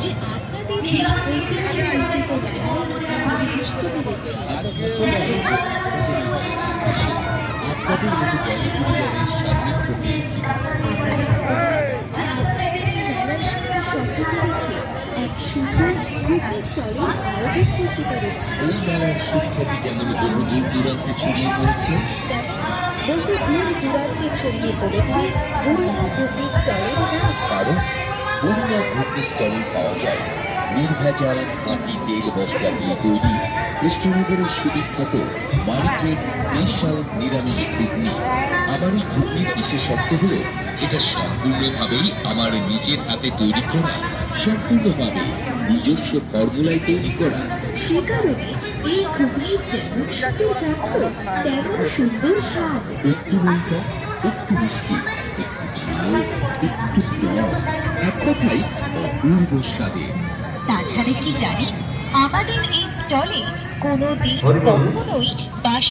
যে আপনাদের এই ঐতিহ্যমণ্ডিত গানে আমি বুঝতে পেরেছি। আপনাদের মতো গণপরিবারের সান্নিধ্য পেয়েছি। এক সুন্দর ঘুগনি স্টলের আয়োজন করতে পেরেছি। এই মেলার সুখ্যাতি যেমন বহু দূর দূরান্তে ছড়িয়ে পড়েছে, বহু দূর দূরান্তে ছড়িয়ে পড়েছে গরিমা ঘুগনি স্টলের নাম। কারণ গরিমা ঘুগনি স্টলে পাওয়া যায় নির্ভেজাল খাঁটি তেল মশলা দিয়ে তৈরি কৃষ্ণনগরের সুবিখ্যাত মানিকের স্পেশাল নিরামিষ ঘুগনি। আমার এই ঘুগনির বিশেষত্ব হলো এটা সম্পূর্ণভাবেই আমার নিজের হাতে তৈরি করা, সম্পূর্ণভাবে নিজস্ব ফর্মুলায় তৈরি করা। সে কারণে এই ঘুগনির যেমন সুন্দর গন্ধ তেমন সুন্দর স্বাদ। একটু লঙ্কা, একটু মিষ্টি, একটু ঝাল, একটু টক, এক কথায় অপূর্ব স্বাদের। তাছাড়া কি জানি আমাদের এই স্টলে কোনো দিন কখনোই বাসি